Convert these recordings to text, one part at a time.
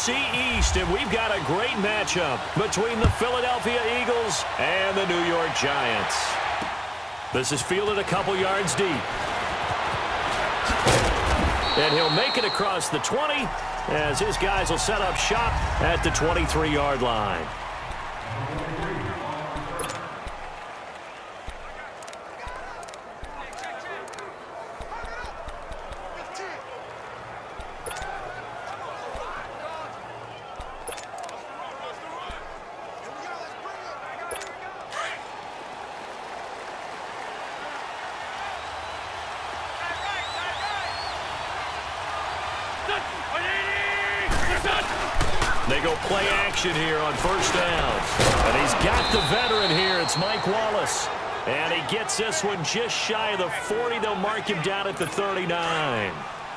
NFC East, and we've got a great matchup between the Philadelphia Eagles and the New York Giants. This is fielded a couple yards deep. And he'll make it across the 20 as his guys will set up shop at the 23-yard line. They go play action here on first down. And he's got the veteran here. It's Mike Wallace. And he gets this one just shy of the 40. They'll mark him down at the 39.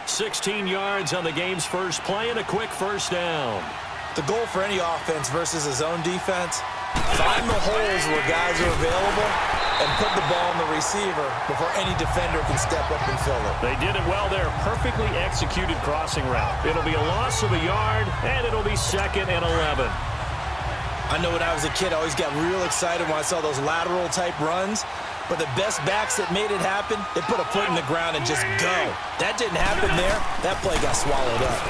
16 yards on the game's first play and a quick first down. The goal for any offense versus his own defense, find the holes where guys are available and put the ball on the receiver before any defender can step up and fill it. They did it well there. Perfectly executed crossing route. It'll be a loss of a yard, and it'll be 2nd and 11. I know when I was a kid, I always got real excited when I saw those lateral-type runs. But the best backs that made it happen, they put a foot in the ground and just go. That didn't happen there. That play got swallowed up.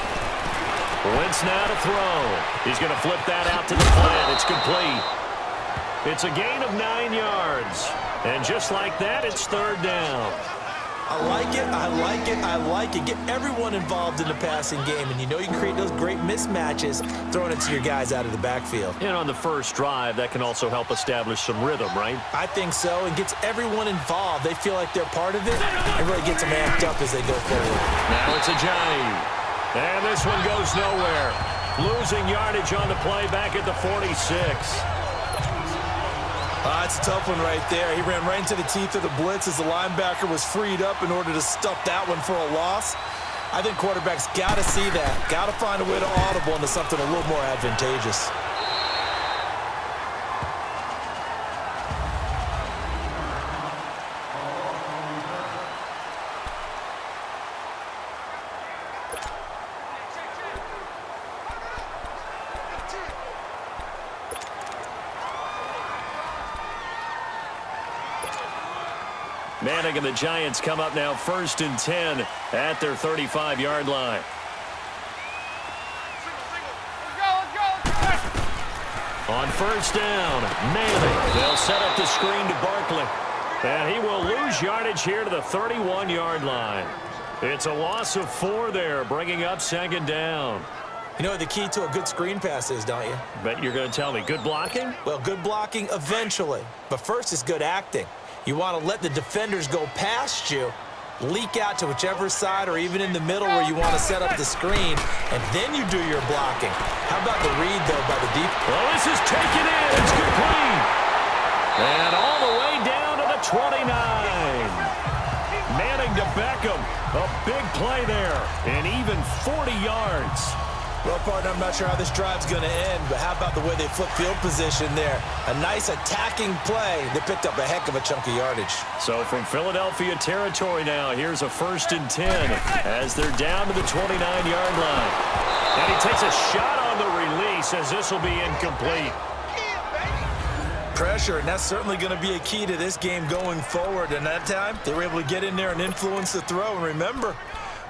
Wentz now to throw. He's going to flip that out to the flat. It's complete. It's a gain of 9 yards. And just like that, it's 3rd down. I like it, I like it, I like it. Get everyone involved in the passing game, and you know you can create those great mismatches throwing it to your guys out of the backfield. And on the first drive, that can also help establish some rhythm, right? I think so, and gets everyone involved. They feel like they're part of it, and really gets them amped up as they go forward. Now it's a Johnny. And this one goes nowhere. Losing yardage on the play back at the 46. That's a tough one right there. He ran right into the teeth of the blitz as the linebacker was freed up in order to stuff that one for a loss. I think quarterbacks got to see that. Got to find a way to audible into something a little more advantageous. Manning and the Giants come up now 1st and 10 at their 35-yard line. On first down, Manning. They'll set up the screen to Barkley. And he will lose yardage here to the 31-yard line. It's a loss of 4 there, bringing up 2nd down. You know what the key to a good screen pass is, don't you? Bet you're going to tell me. Good blocking? Well, good blocking eventually. But first is good acting. You want to let the defenders go past you, leak out to whichever side or even in the middle where you want to set up the screen, and then you do your blocking. How about the read, though, by the deep? Well, this is taken in. It's complete. And all the way down to the 29. Manning to Beckham. A big play there. And even 40 yards. Well, partner, I'm not sure how this drive's going to end, but how about the way they flip field position there? A nice attacking play. They picked up a heck of a chunk of yardage. So from Philadelphia territory now, here's a 1st and 10 as they're down to the 29-yard line. And he takes a shot on the release as this will be incomplete. Pressure, and that's certainly going to be a key to this game going forward. And that time, they were able to get in there and influence the throw. And remember,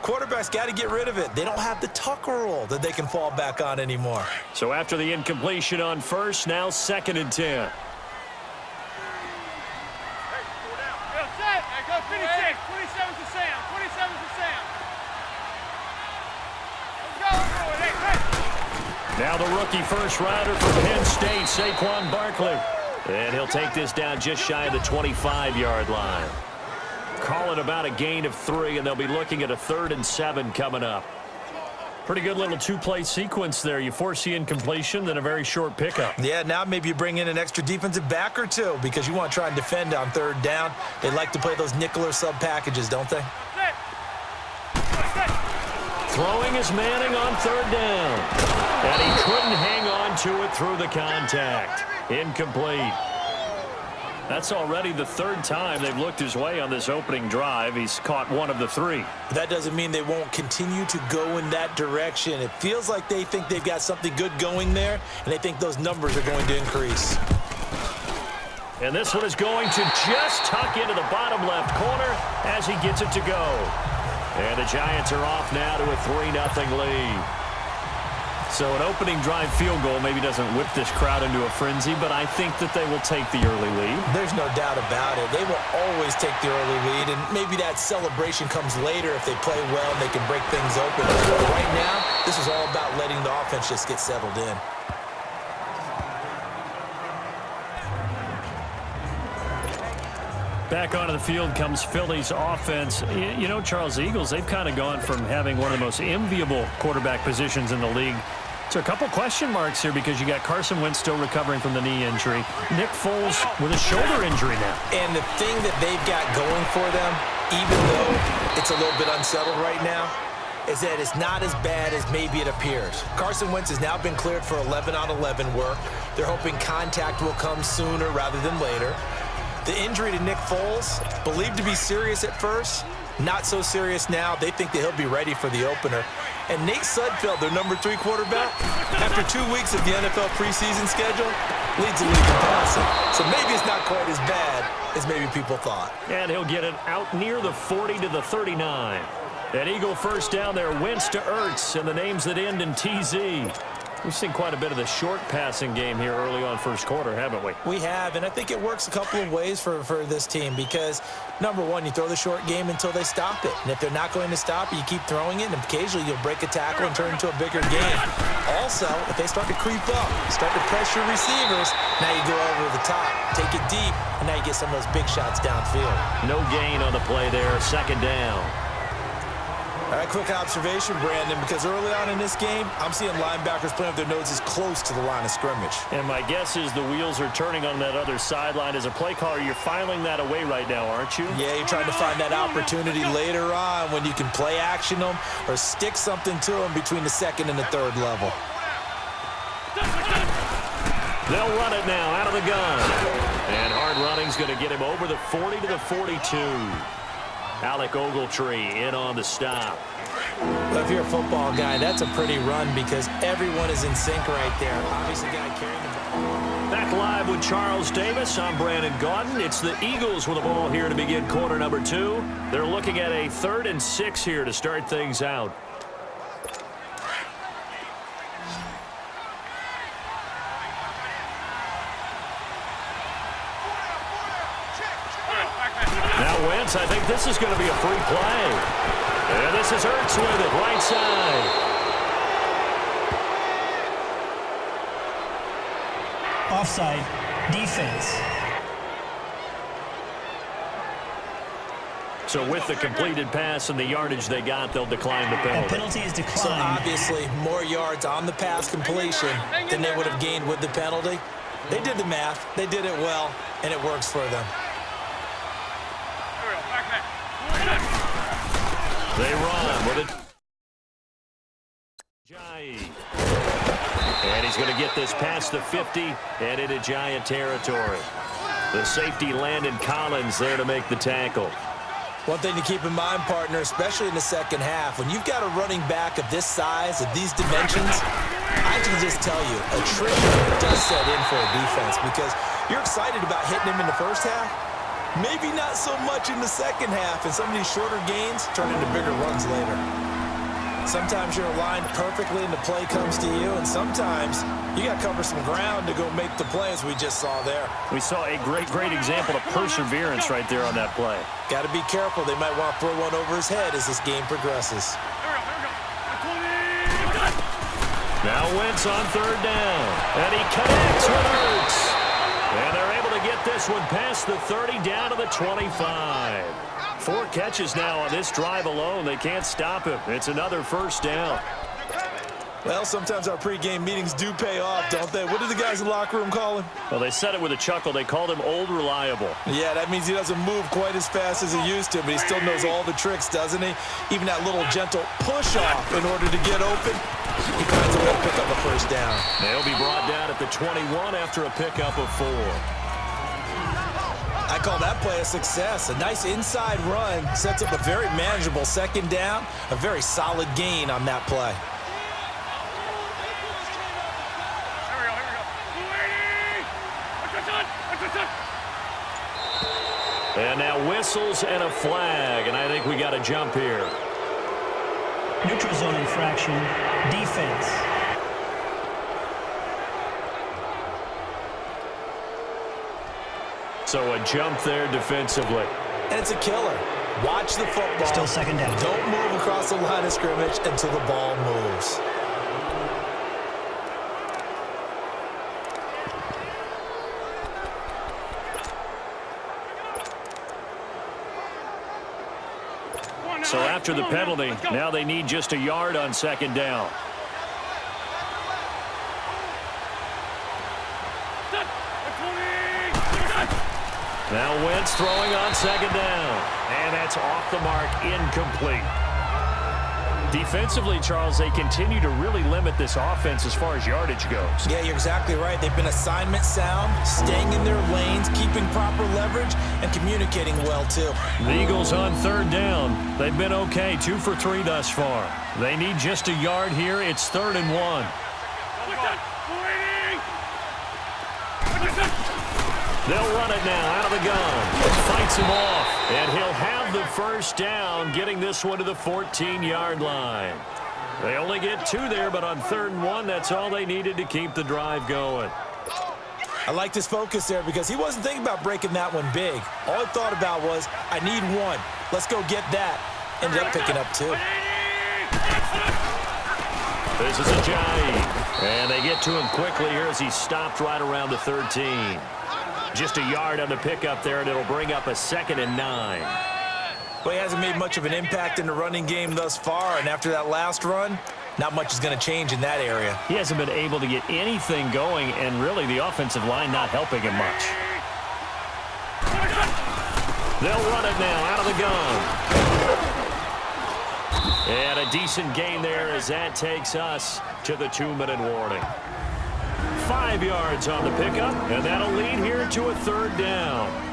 quarterbacks got to get rid of it. They don't have the Tucker rule that they can fall back on anymore. So after the incompletion on first, now 2nd and 10. Now the rookie first rounder from Penn State, Saquon Barkley. And he'll take this down just shy of the 25-yard line. Call it about a gain of 3, and they'll be looking at a 3rd and 7 coming up. Pretty good little 2-play sequence there. You force the incompletion, then a very short pickup. Yeah, now maybe you bring in an extra defensive back or two because you want to try and defend on 3rd down. They like to play those nickel or sub packages, don't they? Throwing is Manning on 3rd down. And he couldn't hang on to it through the contact. Incomplete. That's already the third time they've looked his way on this opening drive. He's caught one of the three. That doesn't mean they won't continue to go in that direction. It feels like they think they've got something good going there, and they think those numbers are going to increase. And this one is going to just tuck into the bottom left corner as he gets it to go. And the Giants are off now to a 3-0 lead. So an opening drive field goal maybe doesn't whip this crowd into a frenzy, but I think that they will take the early lead. There's no doubt about it. They will always take the early lead, and maybe that celebration comes later if they play well and they can break things open. But right now, this is all about letting the offense just get settled in. Back onto the field comes Philly's offense. You know, Charles, the Eagles, they've kind of gone from having one of the most enviable quarterback positions in the league to a couple question marks here because you got Carson Wentz still recovering from the knee injury. Nick Foles with a shoulder injury now. And the thing that they've got going for them, even though it's a little bit unsettled right now, is that it's not as bad as maybe it appears. Carson Wentz has now been cleared for 11-on-11 work. They're hoping contact will come sooner rather than later. The injury to Nick Foles, believed to be serious at first, not so serious now. They think that he'll be ready for the opener. And Nate Sudfeld, their number 3 quarterback, after 2 weeks of the NFL preseason schedule, leads the league in passing. So maybe it's not quite as bad as maybe people thought. And he'll get it out near the 40 to the 39. An Eagle first down there, Wentz to Ertz, and the names that end in TZ. We've seen quite a bit of the short passing game here early on first quarter, haven't we? We have, and I think it works a couple of ways for this team because, number one, you throw the short game until they stop it. And if they're not going to stop it, you keep throwing it, and occasionally you'll break a tackle and turn it into a bigger game. Also, if they start to creep up, start to pressure receivers, now you go over the top, take it deep, and now you get some of those big shots downfield. No gain on the play there, second down. All right, quick observation, Brandon, because early on in this game, I'm seeing linebackers playing with their noses close to the line of scrimmage. And my guess is the wheels are turning on that other sideline. As a play caller, you're filing that away right now, aren't you? Yeah, you're trying to find that opportunity later on when you can play action them or stick something to them between the second and the third level. They'll run it now out of the gun. And hard running's going to get him over the 40 to the 42. Alec Ogletree in on the stop. Well, if you're a football guy, that's a pretty run because everyone is in sync right there. Obviously, guy carrying the ball. Back live with Charles Davis. I'm Brandon Gaudin. It's the Eagles with the ball here to begin quarter number 2. They're looking at a 3rd and 6 here to start things out. Wentz, I think this is going to be a free play. And this is Ertz with it, right side. Offside, defense. So with the completed pass and the yardage they got, they'll decline the penalty. A penalty is declined. So obviously, more yards on the pass completion than they would have gained with the penalty. They did the math. They did it well, and it works for them. They run with it. And he's going to get this past the 50 and into Giant territory. The safety Landon Collins there to make the tackle. One thing to keep in mind, partner, especially in the second half, when you've got a running back of this size, of these dimensions, I can just tell you, attrition does set in for a defense because you're excited about hitting him in the first half. Maybe not so much in the second half, and some of these shorter gains turn into bigger runs later. Sometimes you're aligned perfectly and the play comes to you, and sometimes you got to cover some ground to go make the play as we just saw there. We saw a great example of perseverance right there on that play. Got to be careful. They might want to throw one over his head as this game progresses. Now Wentz on 3rd down, and he connects with Ertz. And they're able to get this one past the 30 down to the 25. 4 catches now on this drive alone. They can't stop him. It's another first down. Well, sometimes our pregame meetings do pay off, don't they? What do the guys in the locker room call him? Well, they said it with a chuckle. They called him Old Reliable. Yeah, that means he doesn't move quite as fast as he used to, but he still knows all the tricks, doesn't he? Even that little gentle push-off in order to get open. He finds a way to pick up a first down. They'll be brought down at the 21 after a pickup of 4. I call that play a success. A nice inside run sets up a very manageable second down, a very solid gain on that play. And now whistles and a flag, and I think we got a jump here. Neutral zone infraction, defense. So a jump there defensively. And it's a killer. Watch the football. Still second down. Don't move across the line of scrimmage until the ball moves. So after the penalty, now they need just a yard on second down. Now Wentz throwing on second down. And that's off the mark, incomplete. Defensively, Charles, they continue to really limit this offense as far as yardage goes. Yeah, you're exactly right. They've been assignment sound, staying in their lanes, keeping proper leverage, and communicating well, too. The Eagles on third down. They've been okay, 2 for 3 thus far. They need just a yard here. It's 3rd and 1. They'll run it now out of the gun. Fights him off, and he'll have the first down, getting this one to the 14-yard line. They only get 2 there, but on 3rd and 1, that's all they needed to keep the drive going. I like his focus there because he wasn't thinking about breaking that one big. All he thought about was, I need 1. Let's go get that. Ended up picking up 2. This is Ajayi, and they get to him quickly here as he stopped right around the 13. Just a yard on the pickup there, and it'll bring up a 2nd and 9. Well, he hasn't made much of an impact in the running game thus far, and after that last run, not much is going to change in that area. He hasn't been able to get anything going, and really the offensive line not helping him much. They'll run it now out of the gun. And a decent gain there as that takes us to the 2-minute warning. 5 yards on the pickup, and that'll lead here to a 3rd down.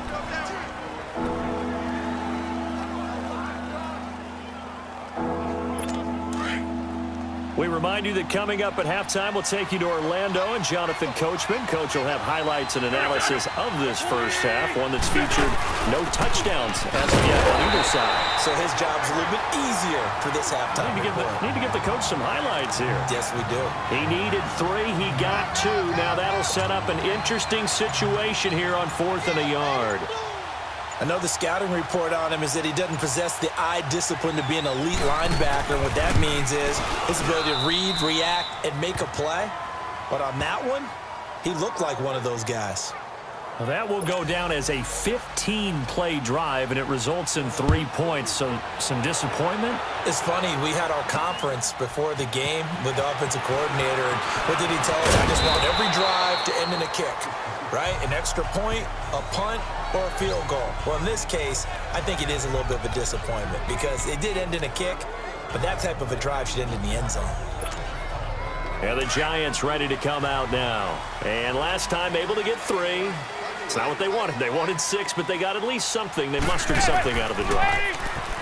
We remind you that coming up at halftime, we'll take you to Orlando and Jonathan Coachman. Coach will have highlights and analysis of this first half, one that's featured no touchdowns as of yet on either side. So his job's a little bit easier for this halftime. Need to give the coach some highlights here. Yes, we do. He needed 3. He got 2. Now that'll set up an interesting situation here on 4th and a yard. I know the scouting report on him is that he doesn't possess the eye discipline to be an elite linebacker. What that means is his ability to read, react, and make a play. But on that one, he looked like one of those guys. Well, that will go down as a 15-play drive, and it results in 3 points. So some disappointment? It's funny. We had our conference before the game with the offensive coordinator. And what did he tell us? I just want every drive to end in a kick, right? An extra point, a punt, or a field goal. Well, in this case, I think it is a little bit of a disappointment because it did end in a kick, but that type of a drive should end in the end zone. And the Giants ready to come out now. And last time able to get 3. It's not what they wanted. They wanted 6, but they got at least something. They mustered something out of the drive.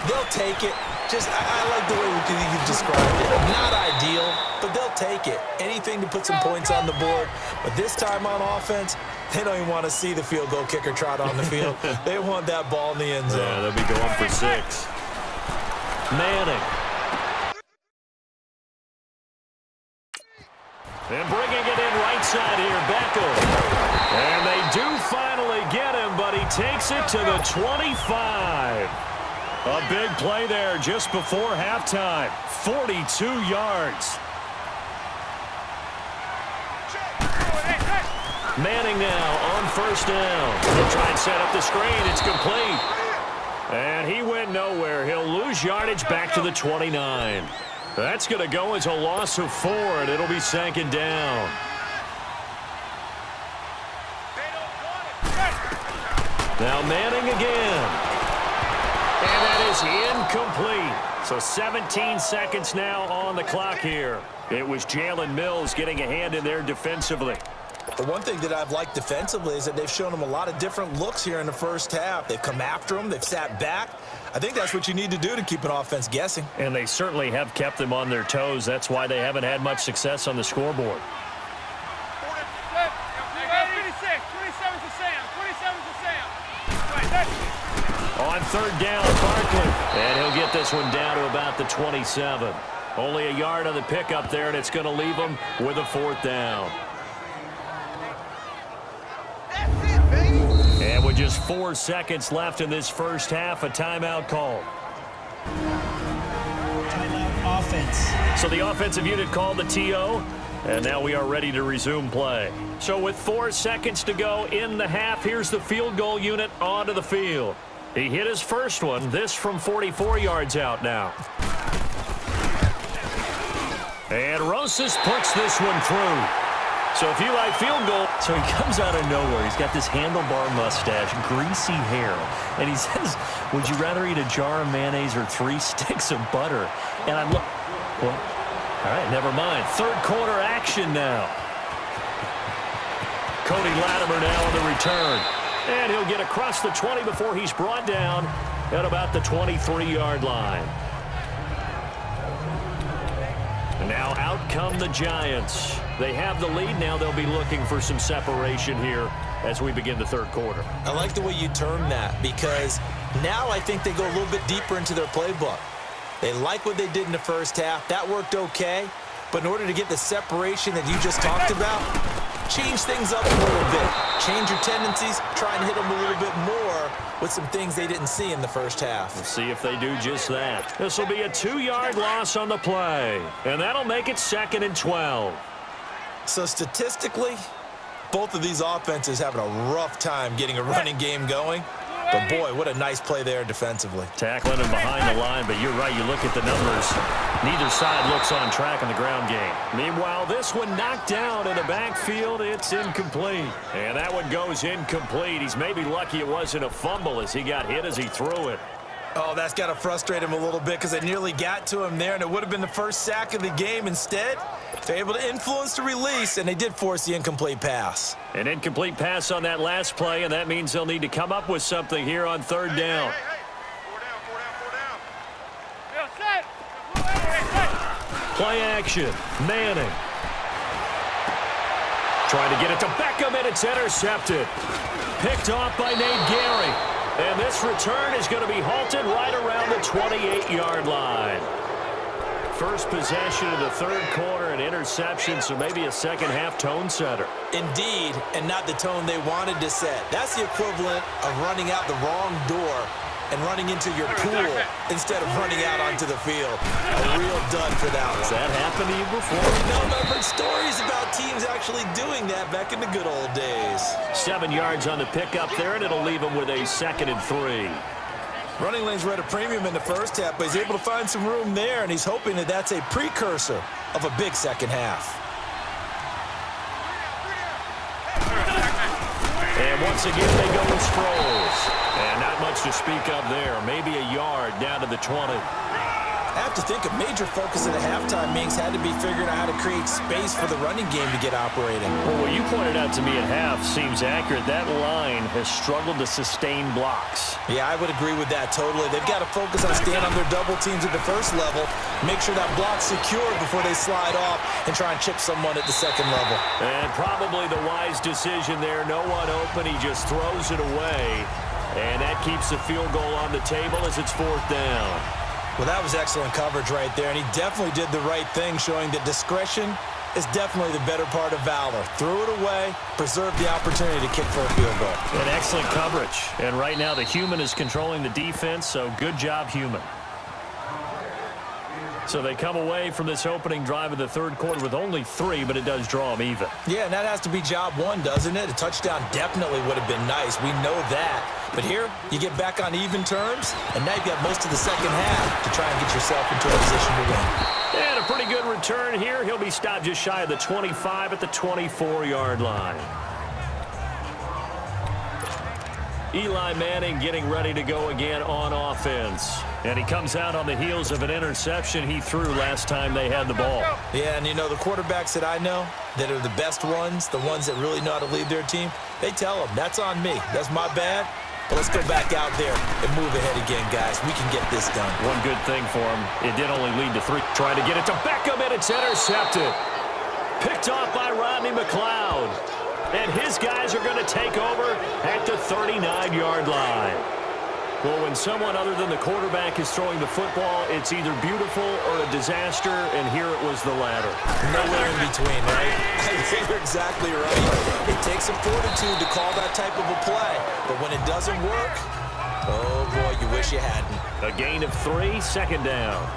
They'll take it. I like the way you described it. Not ideal, but they'll take it. Anything to put some points on the board. But this time on offense, they don't even want to see the field goal kicker trot on the field. They want that ball in the end zone. Yeah, they'll be going for 6. Manning. And bringing it in right side here, Beckham. And they do finally get him, but he takes it to the 25. A big play there just before halftime. 42 yards. Manning now on 1st down. He'll try and set up the screen. It's complete. And he went nowhere. He'll lose yardage back to the 29. That's going to go as a loss of 4, and it'll be 2nd down. Now Manning again. And that is incomplete. So 17 seconds now on the clock here. It was Jalen Mills getting a hand in there defensively. The one thing that I've liked defensively is that they've shown them a lot of different looks here in the first half. They've come after them. They've sat back. I think that's what you need to do to keep an offense guessing. And they certainly have kept them on their toes. That's why they haven't had much success on the scoreboard. On third down, Barkley. And he'll get this one down to about the 27. Only a yard on the pickup there, and it's going to leave them with a fourth down. And with just 4 seconds left in this first half, a timeout called. Timeout offense. So the offensive unit called the TO, and now we are ready to resume play. So with 4 seconds to go in the half, here's the field goal unit onto the field. He hit his first one, this from 44 yards out now. And Rosas puts this one through. So if you like field goal. So he comes out of nowhere. He's got this handlebar mustache, greasy hair. And he says, would you rather eat a jar of mayonnaise or 3 sticks of butter? And I look, well, all right, never mind. Third quarter action now. Cody Latimer now on the return. And he'll get across the 20 before he's brought down at about the 23-yard line. And now out come the Giants. They have the lead. Now they'll be looking for some separation here as we begin the third quarter. I like the way you term that because now I think they go a little bit deeper into their playbook. They like what they did in the first half. That worked okay. But in order to get the separation that you just talked about, change things up a little bit. Change your tendencies. Try and hit them a little bit more with some things they didn't see in the first half. We'll see if they do just that. This will be a 2-yard loss on the play. And that'll make it 2nd and 12. So statistically, both of these offenses having a rough time getting a running game going. But, boy, what a nice play there defensively. Tackling him behind the line, but you're right. You look at the numbers. Neither side looks on track in the ground game. Meanwhile, this one knocked down in the backfield. It's incomplete. And that one goes incomplete. He's maybe lucky it wasn't a fumble as he got hit as he threw it. Oh, that's got to frustrate him a little bit because they nearly got to him there, and it would have been the first sack of the game. Instead, they're able to influence the release, and they did force the incomplete pass. An incomplete pass on that last play, and that means they'll need to come up with something here on third down. Play action. Manning. Trying to get it to Beckham, and it's intercepted. Picked off by Nate Gary. And this return is going to be halted right around the 28-yard line. First possession of the third quarter, an interception, so maybe a second-half tone setter. Indeed, and not the tone they wanted to set. That's the equivalent of running out the wrong door and running into your pool instead of running out onto the field. A real dud for that one. Has that happened to you before? No, I've heard stories about teams actually doing that back in the good old days. 7 yards on the pickup there, and it'll leave him with a 2nd and 3. Running lanes were at a premium in the first half, but he's able to find some room there, and he's hoping that that's a precursor of a big second half. And once again, they go with Sproles. And not much to speak of there. Maybe a yard down to the 20. I have to think a major focus of the halftime meetings had to be figuring out how to create space for the running game to get operating. Well, what you pointed out to me at half seems accurate. That line has struggled to sustain blocks. Yeah, I would agree with that totally. They've got to focus on staying on their double teams at the first level, make sure that block's secured before they slide off and try and chip someone at the second level. And probably the wise decision there. No one open. He just throws it away. And that keeps the field goal on the table as it's 4th down. Well, that was excellent coverage right there, and he definitely did the right thing, showing that discretion is definitely the better part of valor. Threw it away, preserved the opportunity to kick for a field goal. And excellent coverage. And right now the human is controlling the defense, so good job, human. So they come away from this opening drive of the third quarter with only 3, but it does draw them even. Yeah, and that has to be job 1, doesn't it? A touchdown definitely would have been nice. We know that. But here, you get back on even terms, and now you've got most of the second half to try and get yourself into a position to win. And a pretty good return here. He'll be stopped just shy of the 25 at the 24-yard line. Eli Manning getting ready to go again on offense. And he comes out on the heels of an interception he threw last time they had the ball. Yeah, and you know, the quarterbacks that I know that are the best ones, the ones that really know how to lead their team, they tell them, that's on me. That's my bad. But let's go back out there and move ahead again, guys. We can get this done. One good thing for him, it did only lead to 3. Trying to get it to Beckham, and it's intercepted. Picked off by Rodney McLeod. And his guys are going to take over at the 39-yard line. Well, when someone other than the quarterback is throwing the football, it's either beautiful or a disaster, and here it was the latter. Nowhere in between, right? I think you're exactly right. It takes some fortitude to call that type of a play, but when it doesn't work, oh, boy, you wish you hadn't. A gain of 3, second down.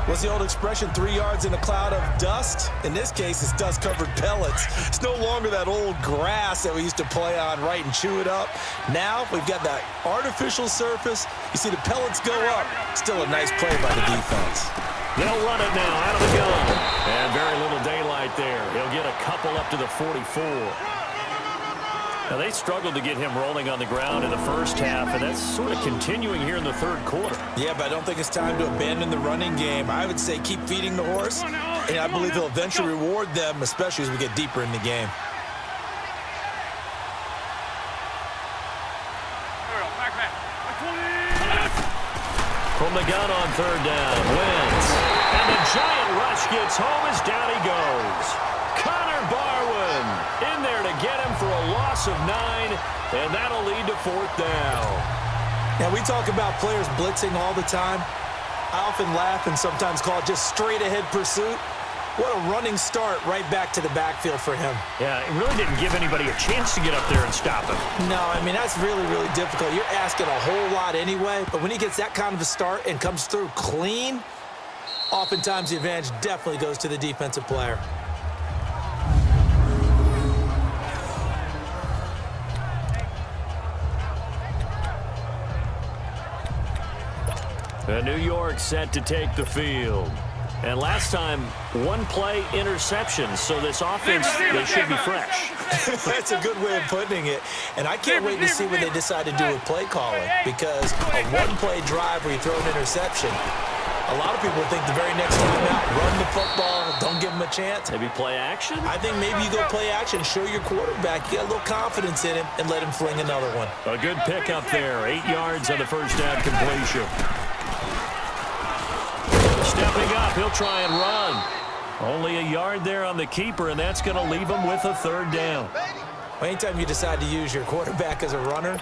What's the old expression, 3 yards in a cloud of dust? In this case, it's dust-covered pellets. It's no longer that old grass that we used to play on, right, and chew it up. Now we've got that artificial surface. You see the pellets go up. Still a nice play by the defense. They'll run it now out of the gun. And very little daylight there. He'll get a couple up to the 44. Now, they struggled to get him rolling on the ground in the first half, and that's sort of continuing here in the third quarter. Yeah, but I don't think it's time to abandon the running game. I would say keep feeding the horse, and I believe he'll eventually reward them, especially as we get deeper in the game. From the gun on third down, Wentz. And the giant rush gets home as down he goes. Connor Barwin in there to get him for a loss of 9, and that'll lead to fourth down. Now, we talk about players blitzing all the time. I often laugh and sometimes call it just straight-ahead pursuit. What a running start right back to the backfield for him. Yeah, it really didn't give anybody a chance to get up there and stop him. No, I mean, that's really, really difficult. You're asking a whole lot anyway, but when he gets that kind of a start and comes through clean, oftentimes the advantage definitely goes to the defensive player. New York set to take the field. And last time, one play interception, so this offense, they should be fresh. That's a good way of putting it. And I can't wait to see what they decide to do with play calling, because a one-play drive where you throw an interception, a lot of people think the very next time out, run the football, don't give them a chance. Maybe play action? I think maybe you go play action, show your quarterback, you got a little confidence in him, and let him fling another one. A good pickup there, 8 yards on the first down completion. Stepping up, he'll try and run. Only a yard there on the keeper, and that's going to leave him with a third down. Well, anytime you decide to use your quarterback as a runner,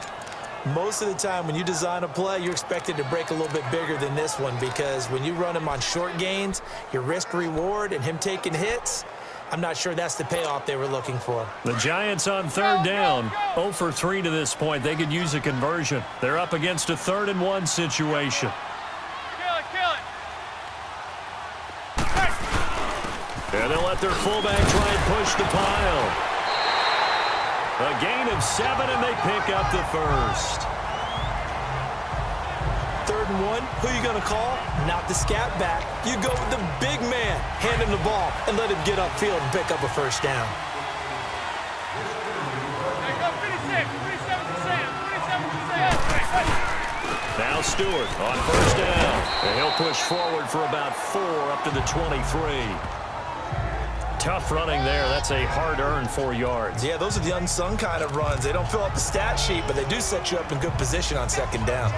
most of the time when you design a play, you're expected to break a little bit bigger than this one, because when you run him on short gains, your risk-reward and him taking hits, I'm not sure that's the payoff they were looking for. The Giants on third down, 0 for 3 to this point. They could use a conversion. They're up against a 3rd-and-1 situation. And they'll let their fullback try and push the pile. A gain of 7, and they pick up the first. 3rd and 1, who are you going to call? Not the scat back. You go with the big man, hand him the ball, and let him get upfield and pick up a first down. Now Stewart on first down. And he'll push forward for about 4 up to the 23. Tough running there. That's a hard-earned 4 yards. Yeah, those are the unsung kind of runs. They don't fill up the stat sheet, but they do set you up in good position on second down.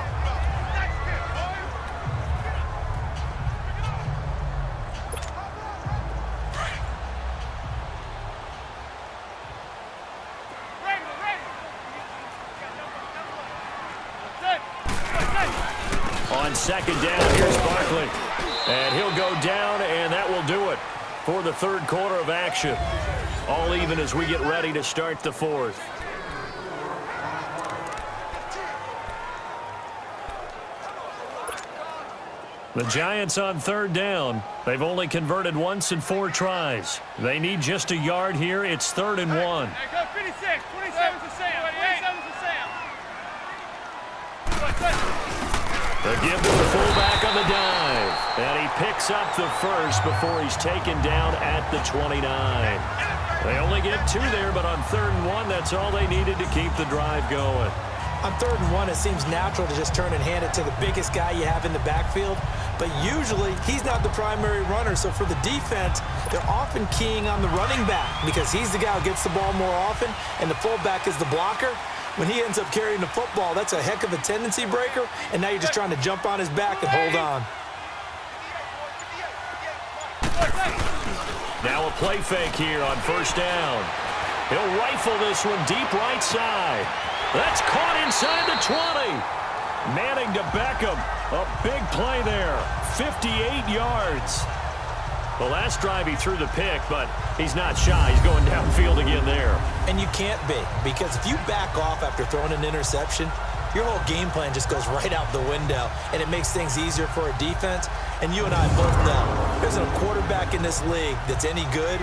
On second down, here's Barkley. And he'll go down, and that will do it for the third quarter of action. All even as we get ready to start the fourth. The Giants on third down. They've only converted once in 4 tries. They need just a yard here. It's 3rd and 1. The give to the fullback on the dive. And he picks up the first before he's taken down at the 29. They only get 2 there, but on 3rd and 1, that's all they needed to keep the drive going. On 3rd and 1, it seems natural to just turn and hand it to the biggest guy you have in the backfield. But usually, he's not the primary runner. So for the defense, they're often keying on the running back because he's the guy who gets the ball more often, and the fullback is the blocker. When he ends up carrying the football, that's a heck of a tendency breaker, and now you're just trying to jump on his back and hold on. Now a play fake here on 1st down. He'll rifle this one deep right side. That's caught inside the 20. Manning to Beckham. A big play there. 58 yards. The last drive he threw the pick, but he's not shy. He's going downfield again there. And you can't be, because if you back off after throwing an interception, your whole game plan just goes right out the window, and it makes things easier for a defense. And you and I both know there's a quarterback in this league that's any good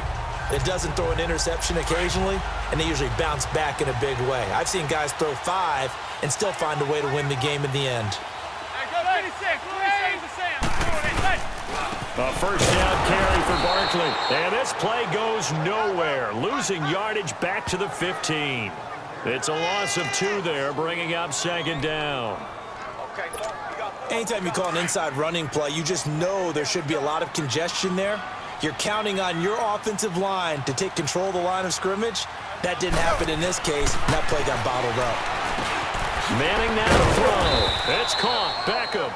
that doesn't throw an interception occasionally, and they usually bounce back in a big way. I've seen guys throw 5 and still find a way to win the game in the end. A 1st down carry for Barkley. And this play goes nowhere. Losing yardage back to the 15. It's a loss of 2 there, bringing up 2nd down. Anytime you call an inside running play, you just know there should be a lot of congestion there. You're counting on your offensive line to take control of the line of scrimmage. That didn't happen in this case, and that play got bottled up. Manning now to throw. It's caught. Beckham.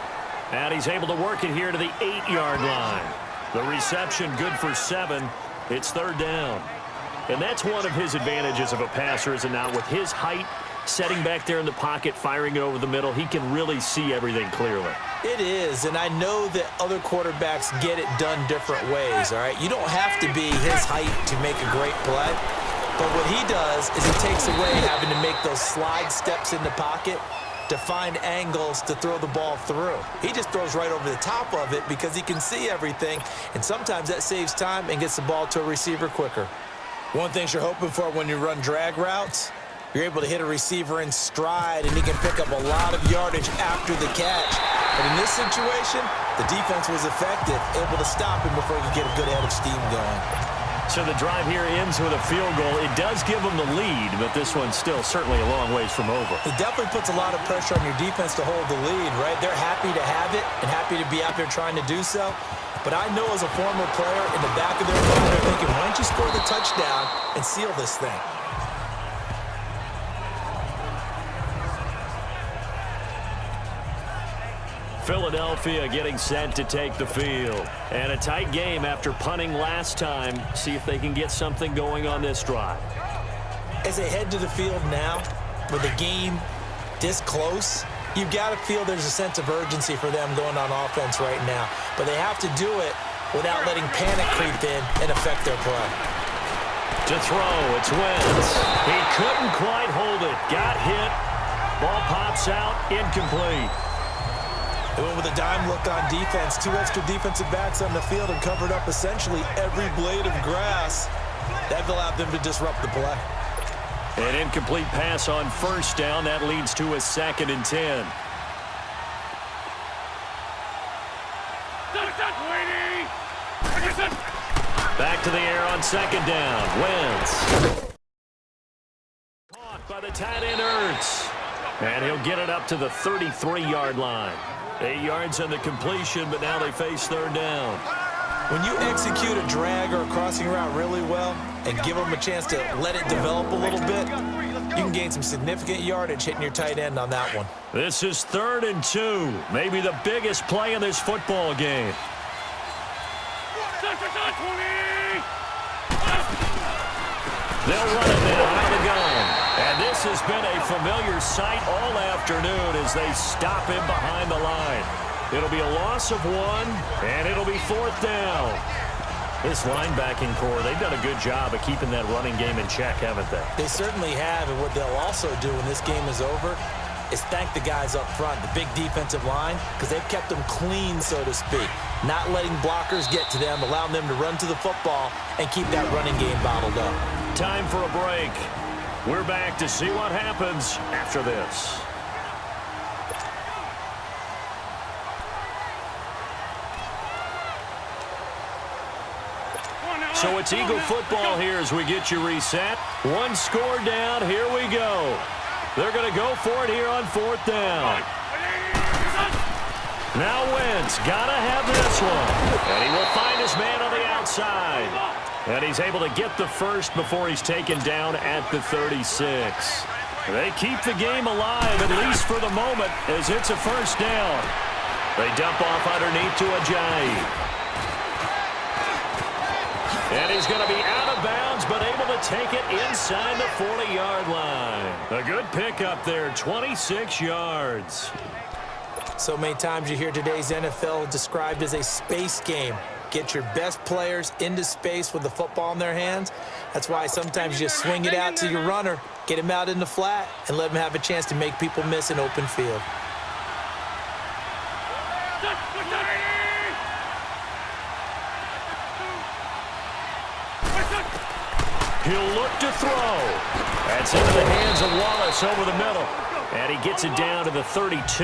And he's able to work it here to the 8-yard line. The reception good for 7. It's 3rd down. And that's one of his advantages of a passer, is it not? With his height, setting back there in the pocket, firing it over the middle, he can really see everything clearly. It is, and I know that other quarterbacks get it done different ways, all right? You don't have to be his height to make a great play. But what he does is he takes away having to make those slide steps in the pocket to find angles to throw the ball through. He just throws right over the top of it because he can see everything, and sometimes that saves time and gets the ball to a receiver quicker. One thing you're hoping for when you run drag routes, you're able to hit a receiver in stride, and he can pick up a lot of yardage after the catch. But in this situation, the defense was effective, able to stop him before he could get a good head of steam going. So the drive here ends with a field goal. It does give them the lead, but this one's still certainly a long ways from over. It definitely puts a lot of pressure on your defense to hold the lead, right? They're happy to have it and happy to be out there trying to do so. But I know as a former player, in the back of their mind, they're thinking, why don't you score the touchdown and seal this thing? Philadelphia getting set to take the field. And a tight game after punting last time. See if they can get something going on this drive. As they head to the field now, with the game this close, you've got to feel there's a sense of urgency for them going on offense right now. But they have to do it without letting panic creep in and affect their play. To throw, it's Wentz. He couldn't quite hold it. Got hit. Ball pops out, incomplete. They went with a dime look on defense. 2 extra defensive backs on the field and covered up essentially every blade of grass. That allowed them to disrupt the play. An incomplete pass on 1st down. That leads to a 2nd and 10. Back to the air on 2nd down. Wentz. Caught by the tight end Ertz. And he'll get it up to the 33-yard line. 8 yards on the completion, but now they face 3rd down. When you execute a drag or a crossing route really well and give them a chance to let it develop a little bit, you can gain some significant yardage hitting your tight end on that one. This is 3rd and 2, maybe the biggest play in this football game. They'll run it now out of the gun. And this has been a familiar sight all afternoon as they stop him behind the line. It'll be a loss of 1, and it'll be 4th down. This linebacking core, they've done a good job of keeping that running game in check, haven't they? They certainly have, and what they'll also do when this game is over is thank the guys up front, the big defensive line, because they've kept them clean, so to speak. Not letting blockers get to them, allowing them to run to the football and keep that running game bottled up. Time for a break. We're back to see what happens after this. So it's Eagle football here as we get you reset. 1 score down. Here we go. They're going to go for it here on 4th down. Now Wentz, got to have this one. And he will find his man on the outside. And he's able to get the first before he's taken down at the 36. They keep the game alive, at least for the moment, as it's a 1st down. They dump off underneath to Ajayi. And he's going to be out of bounds, but able to take it inside the 40-yard line. A good pickup there, 26 yards. So many times you hear today's NFL described as a space game. Get your best players into space with the football in their hands. That's why sometimes you just swing it out to your runner, get him out in the flat, and let him have a chance to make people miss an open field. He'll look to throw. That's into the hands of Wallace over the middle. And he gets it down to the 32.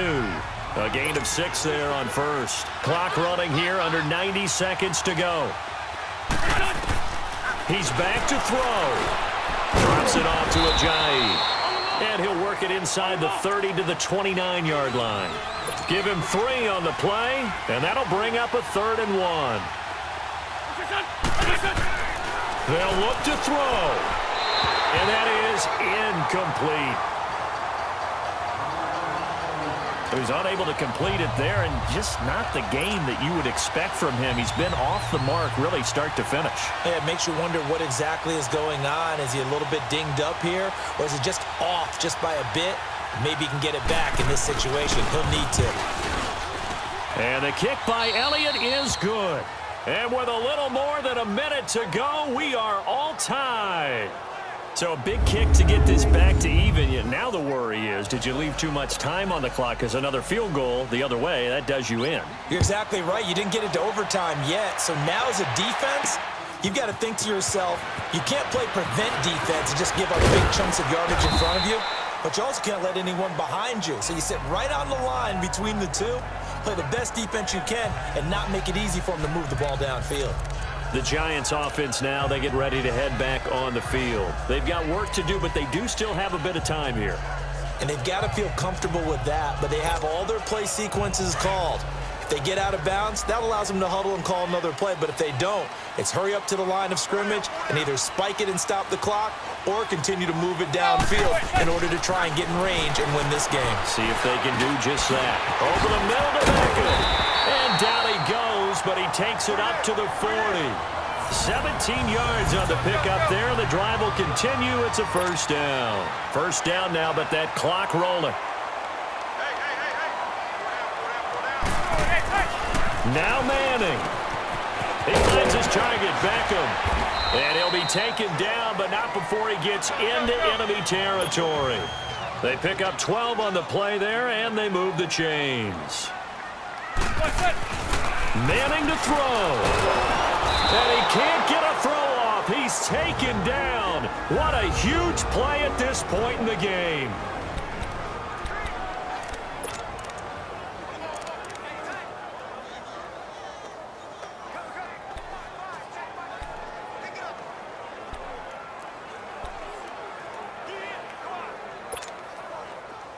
A gain of 6 there on 1st. Clock running here, under 90 seconds to go. He's back to throw. Drops it off to Ajayi. And he'll work it inside the 30 to the 29-yard line. Give him 3 on the play, and that'll bring up a 3rd and 1. They'll look to throw. And that is incomplete. He was unable to complete it there, and just not the game that you would expect from him. He's been off the mark really start to finish. Yeah, it makes you wonder what exactly is going on. Is he a little bit dinged up here, or is it just off just by a bit? Maybe he can get it back in this situation. He'll need to. And the kick by Elliott is good. And with a little more than a minute to go, we are all tied. So a big kick to get this back to even. Yet now the worry is, did you leave too much time on the clock? Because another field goal the other way, that does you in. You're exactly right. You didn't get it to overtime yet. So now as a defense, you've got to think to yourself, you can't play prevent defense and just give up big chunks of yardage in front of you. But you also can't let anyone behind you. So you sit right on the line between the two, play the best defense you can, and not make it easy for them to move the ball downfield. The Giants offense now, they get ready to head back on the field. They've got work to do, but they do still have a bit of time here. And they've got to feel comfortable with that, but they have all their play sequences called. If they get out of bounds, that allows them to huddle and call another play. But if they don't, it's hurry up to the line of scrimmage and either spike it and stop the clock or continue to move it downfield in order to try and get in range and win this game. See if they can do just that. Over the middle to Beckham. And down he goes, but he takes it up to the 40. 17 yards on the pickup there. The drive will continue. It's a 1st down. 1st down now, but that clock rolling. Now Manning. He finds his target, Beckham. And he'll be taken down, but not before he gets into enemy territory. They pick up 12 on the play there, and they move the chains. Manning to throw. And he can't get a throw off. He's taken down. What a huge play at this point in the game.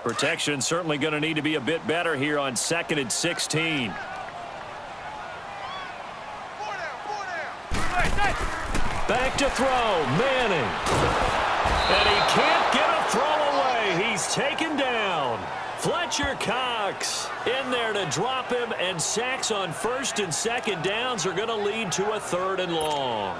Protection certainly going to need to be a bit better here on 2nd and 16. Back to throw, Manning. And he can't get a throw away. He's taken down. Fletcher Cox in there to drop him, and sacks on 1st and 2nd downs are going to lead to a 3rd and long.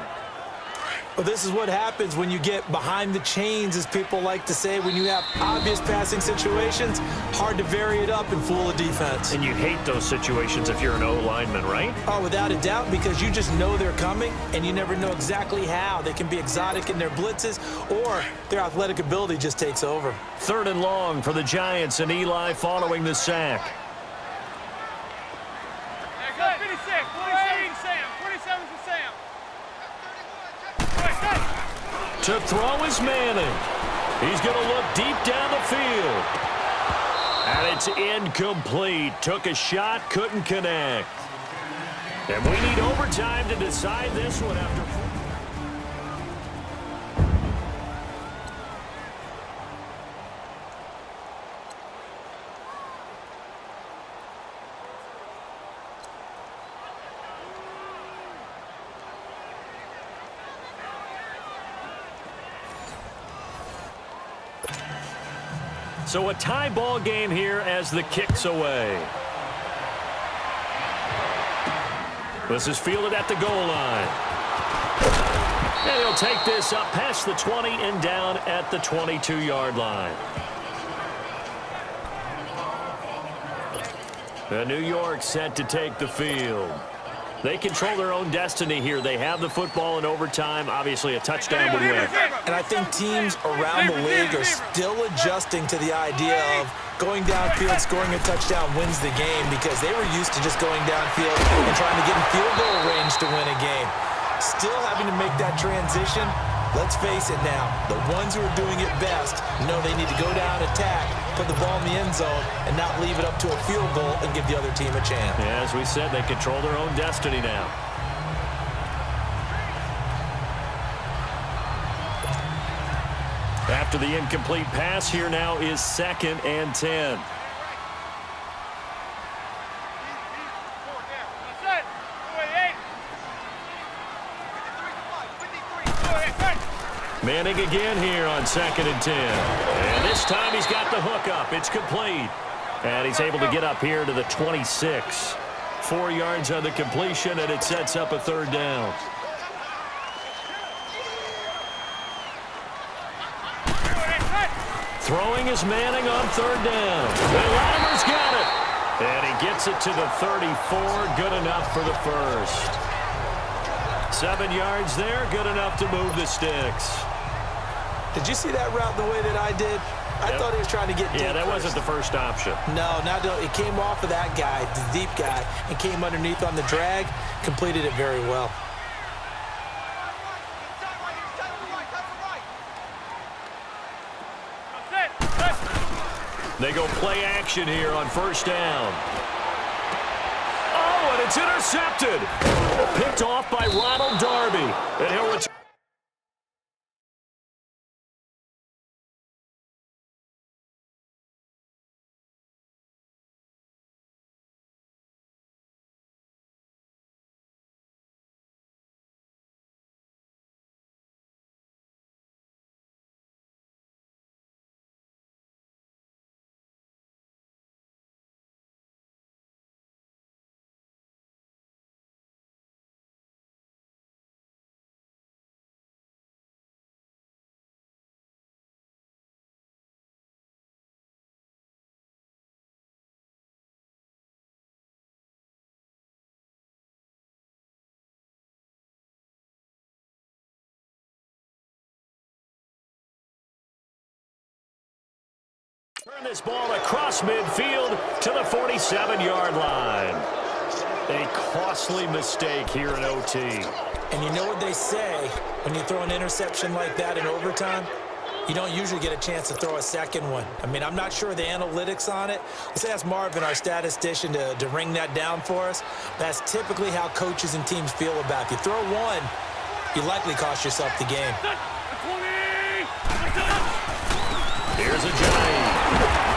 Well, this is what happens when you get behind the chains, as people like to say. When you have obvious passing situations, hard to vary it up and fool a defense. And you hate those situations if you're an O-lineman, right? Oh, without a doubt, because you just know they're coming, and you never know exactly how. They can be exotic in their blitzes, or their athletic ability just takes over. 3rd and long for the Giants, and Eli following the sack. To throw is Manning. He's going to look deep down the field. And it's incomplete. Took a shot, couldn't connect. And we need overtime to decide this one after... So a tie ball game here as the kick's away. This is fielded at the goal line. And he'll take this up past the 20 and down at the 22-yard line. And New York set to take the field. They control their own destiny here. They have the football in overtime. Obviously, a touchdown would win. And I think teams around the league are still adjusting to the idea of going downfield, scoring a touchdown wins the game, because they were used to just going downfield and trying to get in field goal range to win a game. Still having to make that transition. Let's face it now, the ones who are doing it best know they need to go down, attack, put the ball in the end zone, and not leave it up to a field goal and give the other team a chance. Yeah, as we said, they control their own destiny now. After the incomplete pass, here now is 2nd and 10. Manning again here on 2nd and 10. And this time he's got the hook up. It's complete. And he's able to get up here to the 26. 4 yards on the completion, and it sets up a 3rd down. Throwing is Manning on 3rd down. And Latimer's got it. And he gets it to the 34. Good enough for the first. 7 yards there. Good enough to move the sticks. Did you see that route the way that I did? I thought he was trying to get deep. Yeah, that wasn't the first option. No, it came off of that guy, the deep guy, and came underneath on the drag, completed it very well. They go play action here on 1st down. Oh, and it's intercepted. Picked off by Ronald Darby. And he'll return. Turn this ball across midfield to the 47-yard line. A costly mistake here in OT. And you know what they say, when you throw an interception like that in overtime, you don't usually get a chance to throw a second one. I mean, I'm not sure of the analytics on it. Let's ask Marvin, our statistician, to ring that down for us. That's typically how coaches and teams feel about it. If you throw one, you likely cost yourself the game. Here's a giant.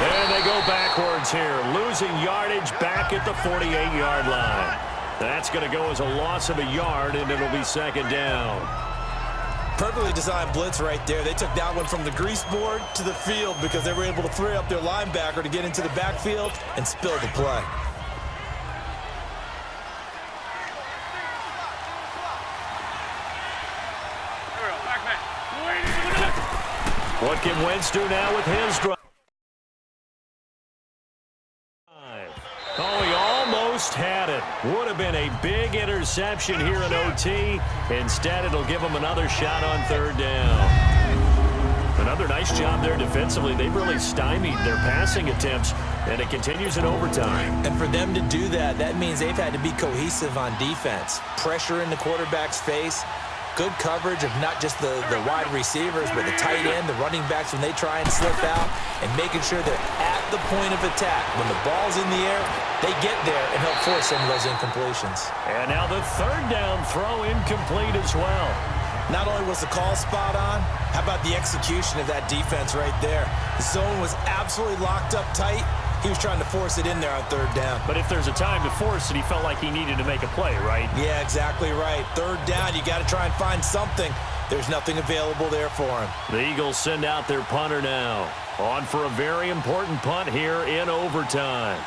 And they go backwards here, losing yardage back at the 48-yard line. That's going to go as a loss of a yard, and it'll be 2nd down. Perfectly designed blitz right there. They took that one from the grease board to the field because they were able to free up their linebacker to get into the backfield and spill the play. What can Wentz do now with his drive? Oh, he almost had it. Would have been a big interception here in OT. Instead, it'll give him another shot on 3rd down. Another nice job there defensively. They've really stymied their passing attempts, and it continues in overtime. And for them to do that, that means they've had to be cohesive on defense. Pressure in the quarterback's face. Good coverage of not just the wide receivers, but the tight end, the running backs when they try and slip out, and making sure they're at the point of attack. When the ball's in the air, they get there and help force some of those incompletions. And now the 3rd down throw incomplete as well. Not only was the call spot on, how about the execution of that defense right there? The zone was absolutely locked up tight. He was trying to force it in there on 3rd down. But if there's a time to force it, he felt like he needed to make a play, right? Yeah, exactly right. 3rd down, you got to try and find something. There's nothing available there for him. The Eagles send out their punter now. On for a very important punt here in overtime.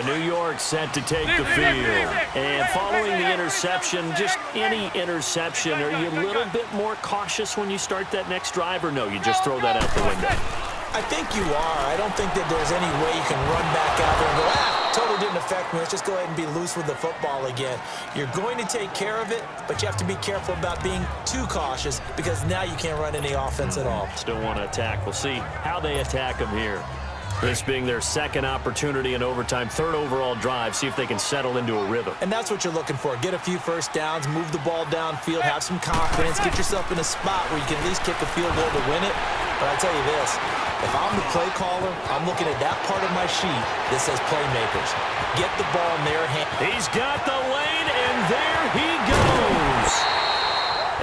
New York set to take the field. And following the interception, just any interception, are you a little bit more cautious when you start that next drive, or no, you just throw that out the window? I think you are. I don't think that there's any way you can run back out there and go, totally didn't affect me. Let's just go ahead and be loose with the football again. You're going to take care of it, but you have to be careful about being too cautious because now you can't run any offense at all. Still want to attack. We'll see how they attack them here. This being their second opportunity in overtime, third overall drive, see if they can settle into a rhythm. And that's what you're looking for. Get a few first downs, move the ball downfield, have some confidence, get yourself in a spot where you can at least kick a field goal to win it. But I tell you this, if I'm the play caller, I'm looking at that part of my sheet that says playmakers. Get the ball in their hand. He's got the lane, and there he goes.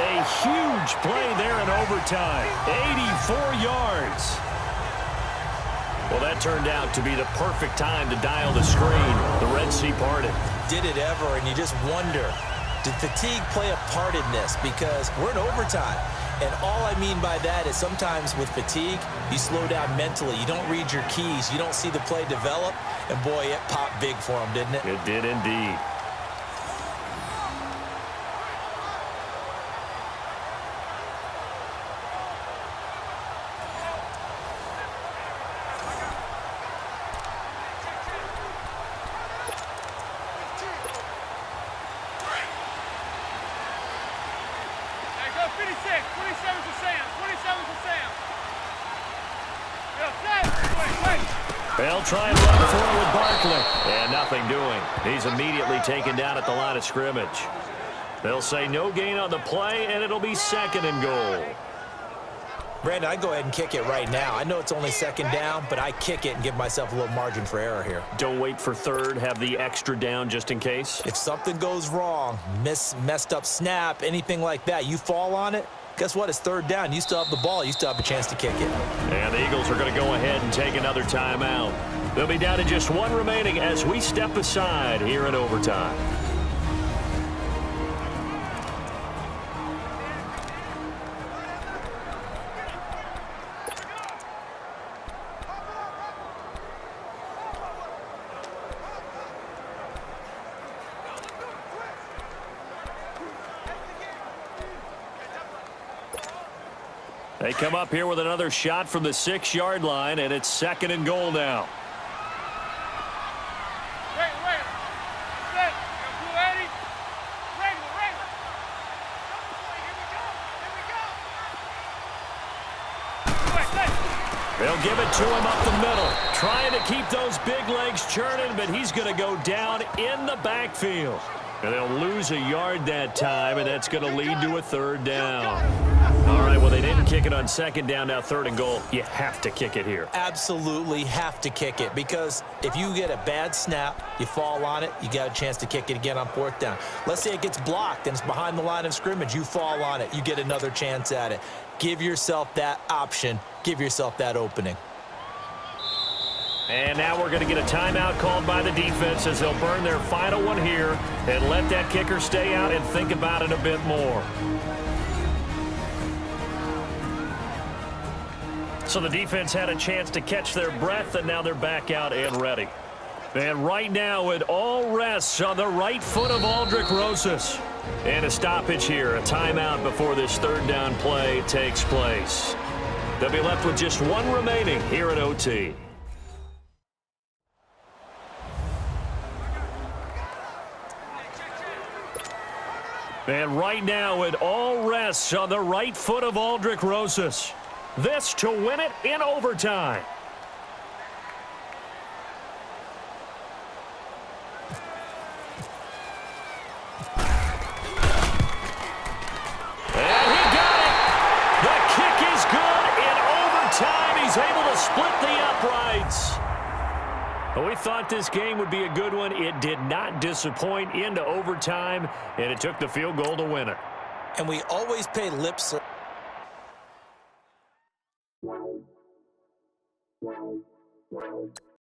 A huge play there in overtime, 84 yards. Well, that turned out to be the perfect time to dial the screen. The Red Sea parted. Did it ever? And you just wonder, did fatigue play a part in this? Because we're in overtime. And all I mean by that is sometimes with fatigue, you slow down mentally. You don't read your keys. You don't see the play develop. And, boy, it popped big for him, didn't it? It did indeed. They'll try and run for it with Barkley. And nothing doing. He's immediately taken down at the line of scrimmage. They'll say no gain on the play, and it'll be second and goal. Brandon, I'd go ahead and kick it right now. I know it's only second down, but I kick it and give myself a little margin for error here. Don't wait for third. Have the extra down just in case. If something goes wrong, messed up snap, anything like that, you fall on it, guess what? It's third down. You still have the ball. You still have a chance to kick it. And the Eagles are going to go ahead and take another timeout. They'll be down to just one remaining as we step aside here in overtime. They come up here with another shot from the 6-yard line, and it's second and goal now. They'll give it to him up the middle, trying to keep those big legs churning, but he's going to go down in the backfield. And they'll lose a yard that time, and that's going to lead to a third down. All right, well, they didn't kick it on second down, now third and goal. You have to kick it here. Absolutely have to kick it, because if you get a bad snap, you fall on it, you got a chance to kick it again on fourth down. Let's say it gets blocked and it's behind the line of scrimmage. You fall on it, you get another chance at it. Give yourself that option. Give yourself that opening. And now we're going to get a timeout called by the defense as they'll burn their final one here and let that kicker stay out and think about it a bit more. So the defense had a chance to catch their breath, and now they're back out and ready. And right now it all rests on the right foot of Aldrick Rosas. And a stoppage here, a timeout before this third down play takes place. They'll be left with just one remaining here at OT. And right now it all rests on the right foot of Aldrick Rosas. This to win it in overtime. And he got it. The kick is good in overtime. He's able to split the uprights. Well, we thought this game would be a good one. It did not disappoint into overtime, and it took the field goal to win it. And we always pay lip service.